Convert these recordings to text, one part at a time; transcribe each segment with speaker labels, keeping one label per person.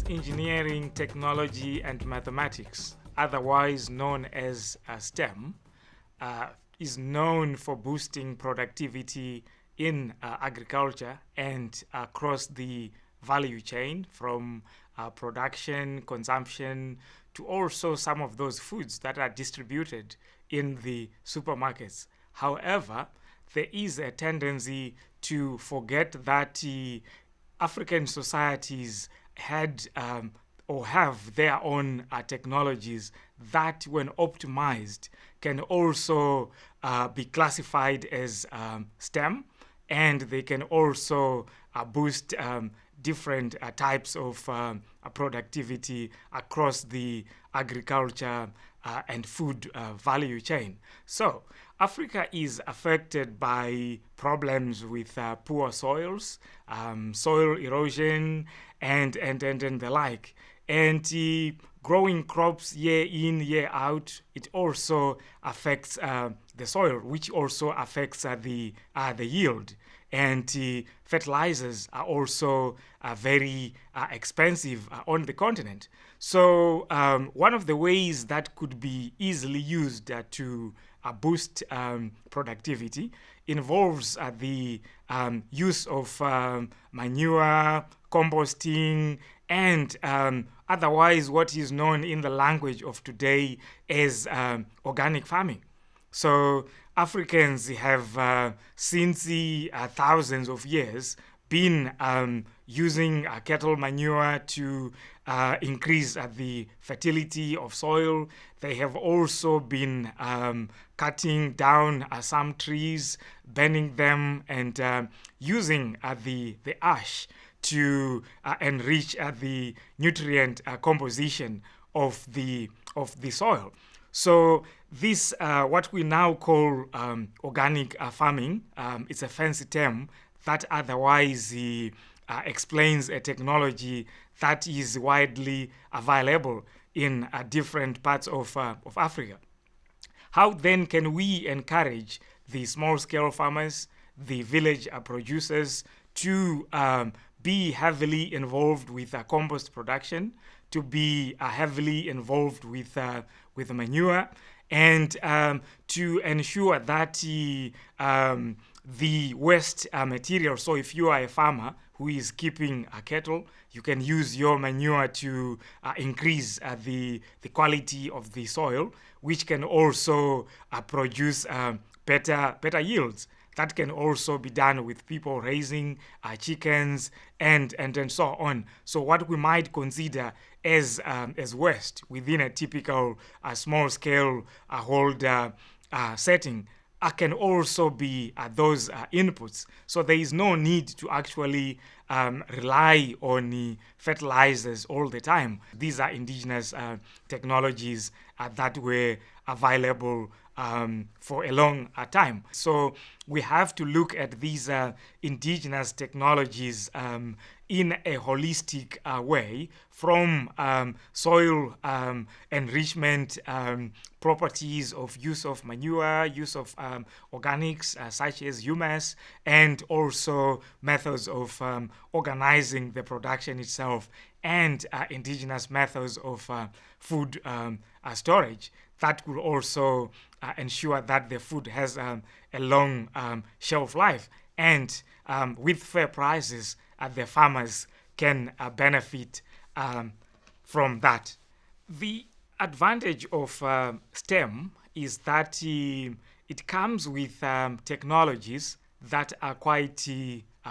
Speaker 1: engineering, technology, and mathematics, otherwise known as STEM, is known for boosting productivity in agriculture and across the value chain from production, consumption, to also some of those foods that are distributed in the supermarkets. However, there is a tendency to forget that African societies had or have their own technologies that, when optimized, can also be classified as STEM, and they can also boost different types of productivity across the agriculture and food value chain. So Africa is affected by problems with poor soils, soil erosion, and the like. And growing crops year in, year out, it also affects the soil, which also affects the yield. And fertilizers are also very expensive on the continent. So one of the ways that could be easily used to boost productivity involves the use of manure, composting, and otherwise what is known in the language of today as organic farming. So Africans have, since the thousands of years, been using cattle manure to increase the fertility of soil. They have also been cutting down some trees, burning them, and using the ash to enrich the nutrient composition of the soil. So this, what we now call organic farming, it's a fancy term that otherwise explains a technology that is widely available in different parts of Africa. How then can we encourage the small-scale farmers, the village producers, to be heavily involved with compost production, to be heavily involved with manure, and to ensure that the waste material, so if you are a farmer who is keeping cattle, you can use your manure to increase the quality of the soil, which can also produce better yields. That can also be done with people raising chickens and so on. So what we might consider as waste within a typical small-scale hold setting can also be those inputs. So there is no need to actually rely on fertilizers all the time. These are indigenous technologies that were available for a long time. So we have to look at these indigenous technologies in a holistic way, from soil enrichment, properties of use of manure, use of organics such as humus, and also methods of organizing the production itself, and indigenous methods of food storage that will also ensure that the food has a long shelf life, and with fair prices, the farmers can benefit from that. The advantage of STEM is that it comes with technologies that are quite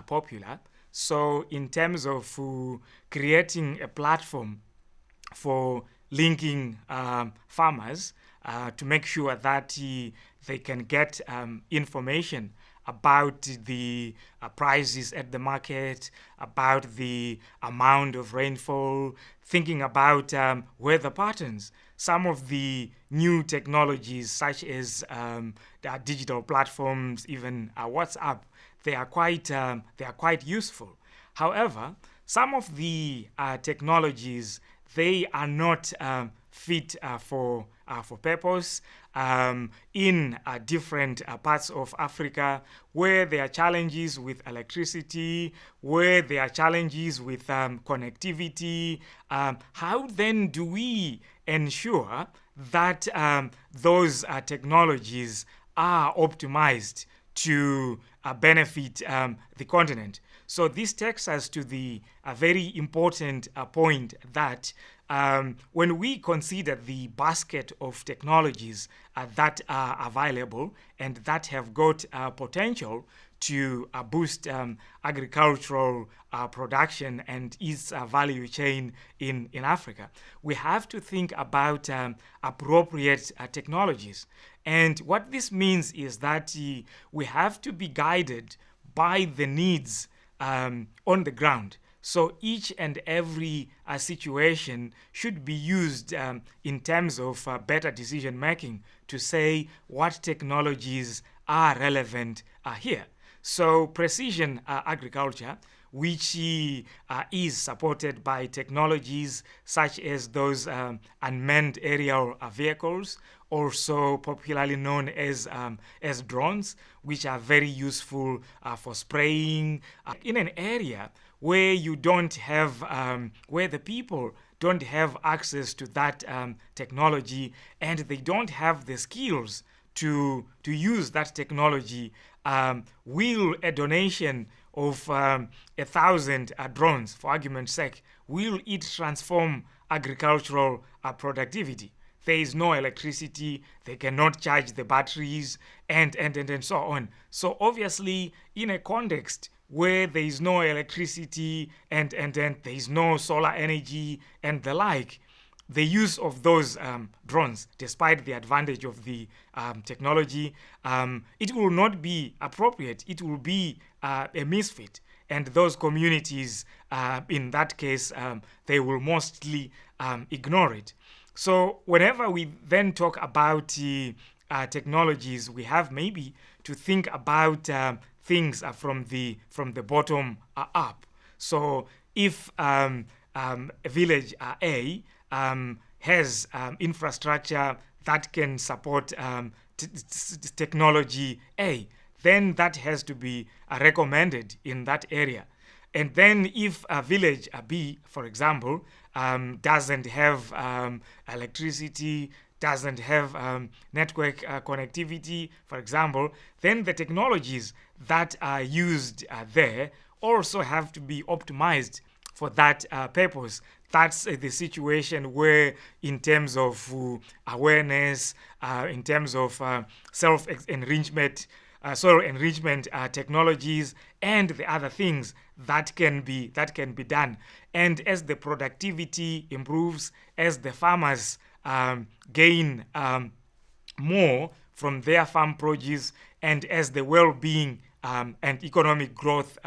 Speaker 1: popular. So in terms of creating a platform for linking farmers to make sure that they can get information about the prices at the market, about the amount of rainfall, thinking about weather patterns. Some of the new technologies, such as the digital platforms, even WhatsApp, they are quite useful. However, some of the technologies, they are not fit for for purpose in different parts of Africa, where there are challenges with electricity, where there are challenges with connectivity. How then do we ensure that those technologies are optimized to benefit the continent? So this takes us to the very important point that when we consider the basket of technologies that are available and that have got potential to boost agricultural production and its value chain in Africa, we have to think about appropriate technologies. And what this means is that we have to be guided by the needs on the ground. So each and every situation should be used in terms of better decision making to say what technologies are relevant here. So precision agriculture, which is supported by technologies such as those unmanned aerial vehicles, also popularly known as drones, which are very useful for spraying in an area where you don't have, where the people don't have access to that technology and they don't have the skills to use that technology. Will a donation of 1,000 drones, for argument's sake, will it transform agricultural productivity? There is no electricity, they cannot charge the batteries, and so on. So obviously, in a context where there is no electricity and there is no solar energy and the like, the use of those drones, despite the advantage of the technology, it will not be appropriate. It will be a misfit. And those communities, in that case, they will mostly ignore it. So whenever we then talk about technologies, we have maybe to think about things from the bottom up. So if village A has infrastructure that can support technology A, then that has to be recommended in that area. And then if village B, for example, doesn't have electricity, doesn't have network connectivity, for example, then the technologies that are used there also have to be optimized for that purpose. That's the situation where, in terms of awareness, in terms of self-enrichment, soil enrichment technologies, and the other things that can be done. And as the productivity improves, as the farmers gain more from their farm produce, and as the well-being and economic growth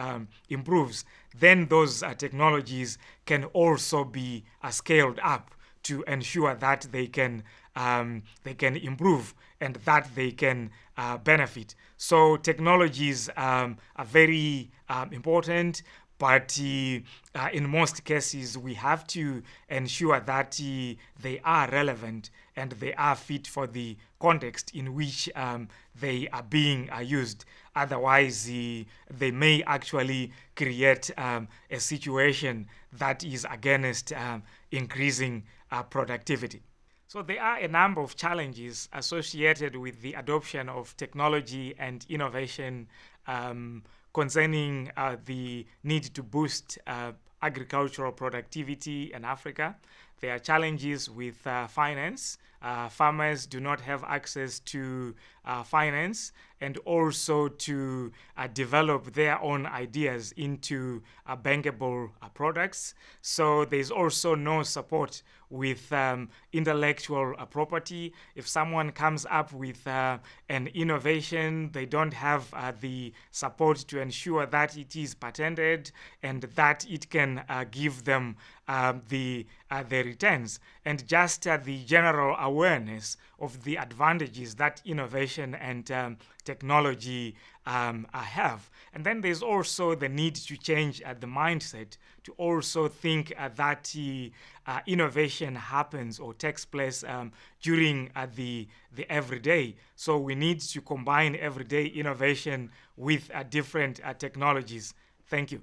Speaker 1: improves, then those technologies can also be scaled up to ensure that they can improve and that they can benefit. So technologies are very important, but in most cases we have to ensure that they are relevant and they are fit for the context in which they are being used. Otherwise, they may actually create a situation that is against increasing productivity. So there are a number of challenges associated with the adoption of technology and innovation concerning the need to boost agricultural productivity in Africa. There are challenges with finance. Farmers do not have access to finance and also to develop their own ideas into bankable products. So there's also no support with intellectual property. If someone comes up with an innovation, they don't have the support to ensure that it is patented and that it can give them the returns. And just the general awareness of the advantages that innovation and technology have. And then there's also the need to change the mindset to also think that innovation happens or takes place during the everyday. So we need to combine everyday innovation with different technologies. Thank you.